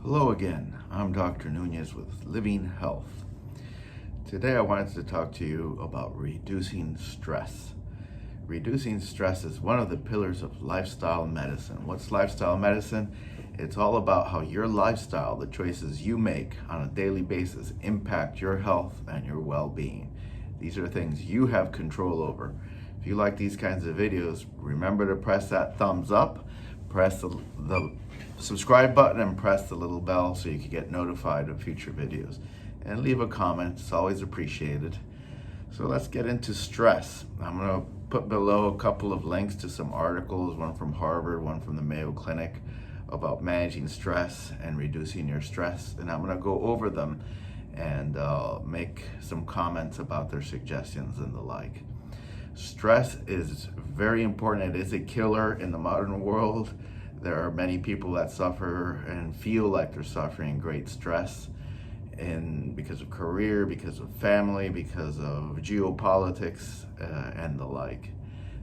Hello again, I'm Dr. Nunez with Living Health. Today I wanted to talk to you about reducing stress. Reducing stress is one of the pillars of lifestyle medicine. What's lifestyle medicine? It's all about how your lifestyle, the choices you make on a daily basis, impact your health and your well-being. These are things you have control over. If you like these kinds of videos, remember to press that thumbs up, press the subscribe button, and press the little bell so you can get notified of future videos. And leave a comment, it's always appreciated. So let's get into stress. I'm going to put below a couple of links to some articles, one from Harvard, one from the Mayo Clinic, about managing stress and reducing your stress. And I'm going to go over them and make some comments about their suggestions and the like. Stress is very important. It is a killer in the modern world. There are many people that suffer and feel like they're suffering great stress because of career, because of family, because of geopolitics, and the like.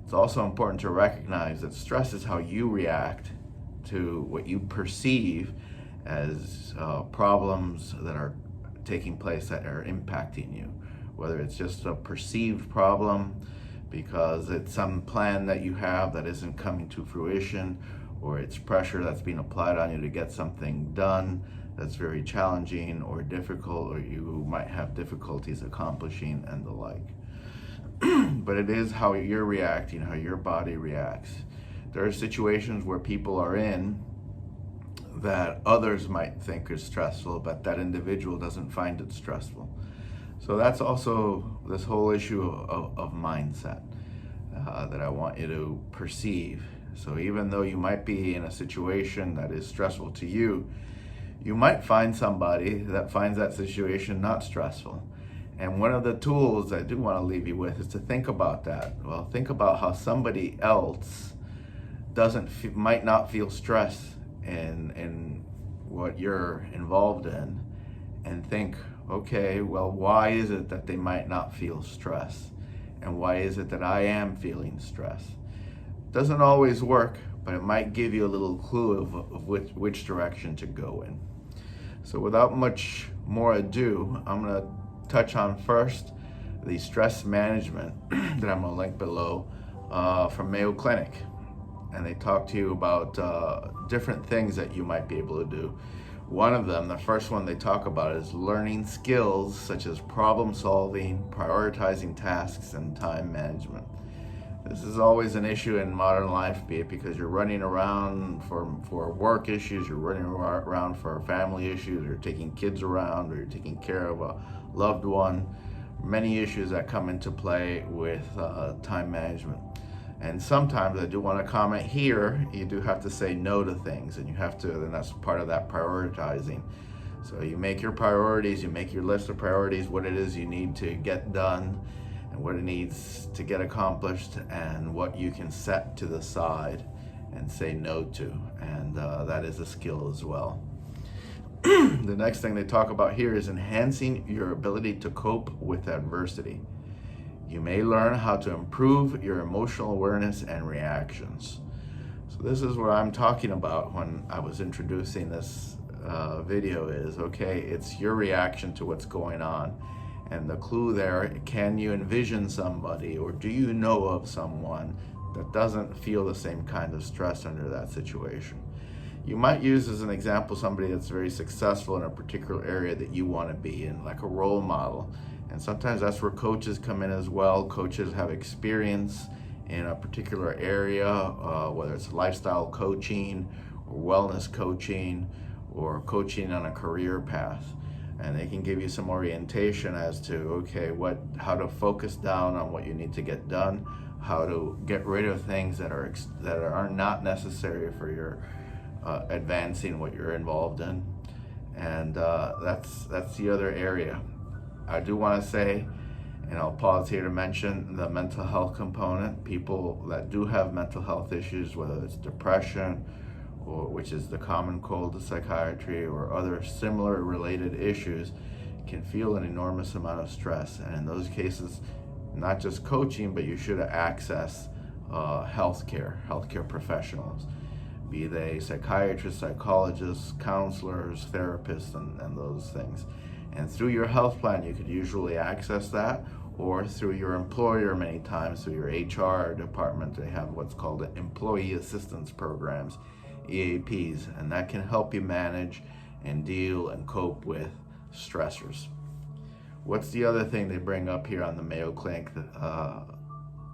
It's also important to recognize that stress is how you react to what you perceive as problems that are taking place that are impacting you. Whether it's just a perceived problem because it's some plan that you have that isn't coming to fruition, or it's pressure that's being applied on you to get something done that's very challenging or difficult, or you might have difficulties accomplishing and the like. But it is how you're reacting, how your body reacts. There are situations where people are in that others might think is stressful, but that individual doesn't find it stressful. So that's also this whole issue of mindset that I want you to perceive. So even though you might be in a situation that is stressful to you, you might find somebody that finds that situation not stressful. And one of the tools I do want to leave you with is to think about that. Well, think about how somebody else might not feel stress in what you're involved in, and think, okay, well, why is it that they might not feel stress? And why is it that I am feeling stress? Doesn't always work, but it might give you a little clue of which direction to go in. So without much more ado, I'm going to touch on first the stress management that I'm going to link below from Mayo Clinic. And they talk to you about different things that you might be able to do. One of them, the first one they talk about, is learning skills such as problem solving, prioritizing tasks, and time management. This is always an issue in modern life, be it because you're running around for work issues, you're running around for family issues, or taking kids around, or you're taking care of a loved one. Many issues that come into play with time management. And sometimes I do want to comment here, you do have to say no to things, and that's part of that prioritizing. So you make your priorities, you make your list of priorities, what it is you need to get done, and what it needs to get accomplished, and what you can set to the side and say no to. And that is a skill as well. The next thing they talk about here is enhancing your ability to cope with adversity. You may learn how to improve your emotional awareness and reactions. So this is what I'm talking about when I was introducing this video is, okay, it's your reaction to what's going on. And the clue there, can you envision somebody, or do you know of someone that doesn't feel the same kind of stress under that situation? You might use as an example somebody that's very successful in a particular area that you want to be in, like a role model. And sometimes that's where coaches come in as well. Coaches have experience in a particular area, whether it's lifestyle coaching or wellness coaching or coaching on a career path. And they can give you some orientation as to, okay, how to focus down on what you need to get done, how to get rid of things that are not necessary for your advancing what you're involved in. And that's the other area. I do want to say, and I'll pause here to mention the mental health component. People that do have mental health issues, whether it's depression, which is the common cold to psychiatry, or other similar related issues, can feel an enormous amount of stress. And in those cases, not just coaching, but you should access healthcare professionals. be they psychiatrists, psychologists, counselors, therapists, and those things. And through your health plan, you could usually access that, or through your employer many times, through your HR department. They have what's called employee assistance programs, EAPs, and that can help you manage and deal and cope with stressors. What's the other thing they bring up here on the Mayo Clinic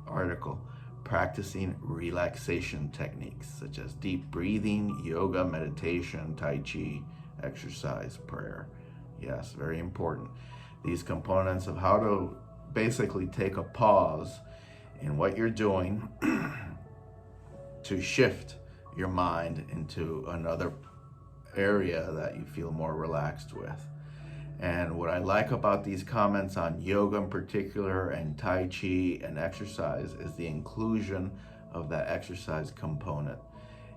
article? Practicing relaxation techniques such as deep breathing, yoga, meditation, tai chi, exercise, prayer. Yes, very important. These components of how to basically take a pause in what you're doing to shift your mind into another area that you feel more relaxed with. And what I like about these comments on yoga in particular and Tai Chi and exercise is the inclusion of that exercise component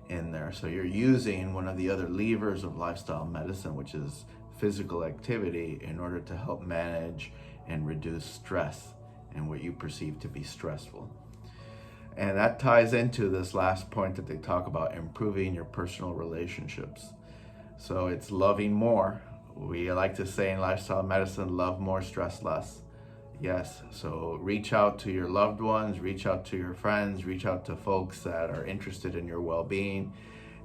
in there. So you're using one of the other levers of lifestyle medicine, which is physical activity, in order to help manage and reduce stress and what you perceive to be stressful. And that ties into this last point that they talk about, improving your personal relationships. So it's loving more. We like to say in lifestyle medicine, love more, stress less. Yes, so reach out to your loved ones, reach out to your friends, reach out to folks that are interested in your well-being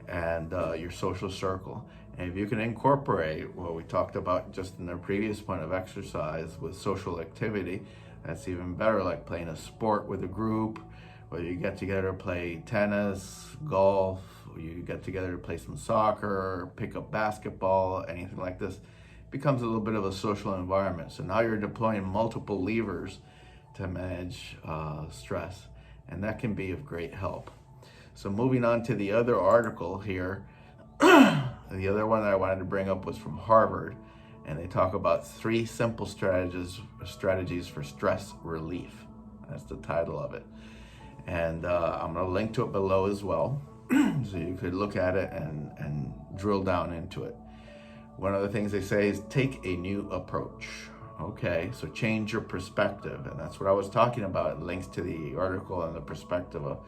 and your social circle. And if you can incorporate what we talked about just in the previous point of exercise with social activity, that's even better, like playing a sport with a group, whether you get together to play tennis, golf, or you get together to play some soccer, pick up basketball, anything like this, it becomes a little bit of a social environment. So now you're deploying multiple levers to manage stress, and that can be of great help. So moving on to the other article here, the other one that I wanted to bring up was from Harvard, and they talk about 3 simple strategies for stress relief. That's the title of it. And I'm going to link to it below as well, so you could look at it and drill down into it. One of the things they say is take a new approach. Okay, so change your perspective, and that's what I was talking about. It links to the article and the perspective of,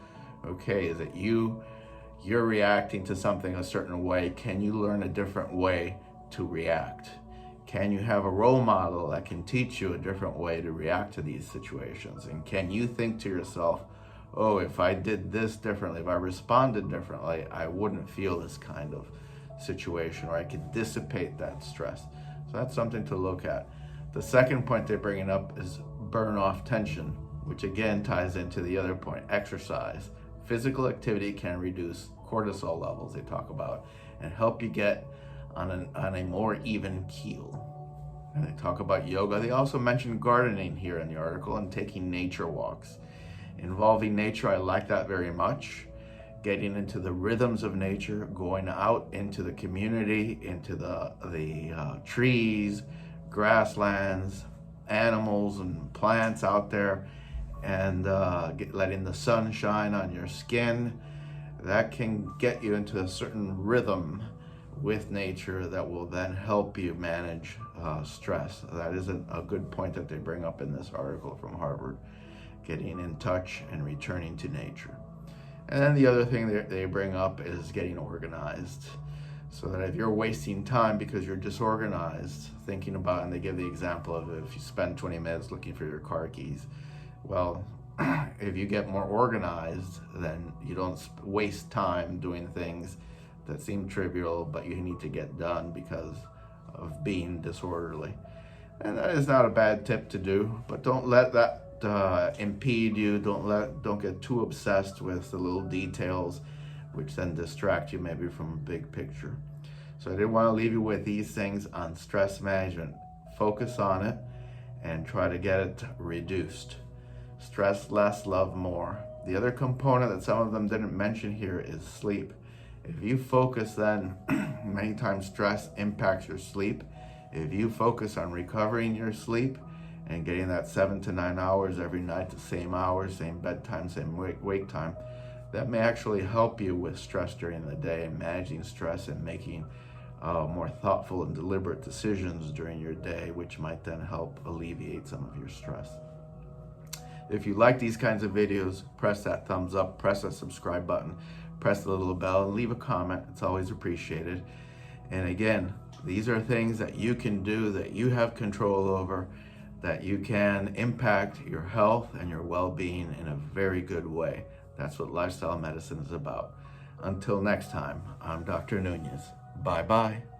okay, is it you're reacting to something a certain way? Can you learn a different way to react? Can you have a role model that can teach you a different way to react to these situations? And can you think to yourself, oh, if I did this differently, if I responded differently, I wouldn't feel this kind of situation, or I could dissipate that stress. So that's something to look at. The second point they're bringing up is burn off tension, which again ties into the other point, exercise. Physical activity can reduce cortisol levels, they talk about, and help you get on a more even keel. And they talk about yoga. They also mention gardening here in the article and taking nature walks. Involving nature, I like that very much. Getting into the rhythms of nature, going out into the community, into the trees, grasslands, animals and plants out there, and letting the sun shine on your skin. That can get you into a certain rhythm with nature that will then help you manage stress. That is a good point that they bring up in this article from Harvard. Getting in touch and returning to nature. And then the other thing they bring up is getting organized. So that if you're wasting time because you're disorganized, thinking about, and they give the example of if you spend 20 minutes looking for your car keys, well, if you get more organized, then you don't waste time doing things that seem trivial, but you need to get done because of being disorderly. And that is not a bad tip to do, but don't let that impede you. Don't get too obsessed with the little details, which then distract you maybe from a big picture. So I did want to leave you with these things on stress management. Focus on it and try to get it reduced. Stress less, love more. The other component that some of them didn't mention here is sleep. If you focus, then many times stress impacts your sleep. If you focus on recovering your sleep and getting that 7 to 9 hours every night, the same hours, same bedtime, same wake time, that may actually help you with stress during the day and managing stress and making more thoughtful and deliberate decisions during your day, which might then help alleviate some of your stress. If you like these kinds of videos, press that thumbs up, press that subscribe button, press the little bell and leave a comment. It's always appreciated. And again, these are things that you can do, that you have control over, that you can impact your health and your well-being in a very good way. That's what lifestyle medicine is about. Until next time, I'm Dr. Nunez. Bye-bye.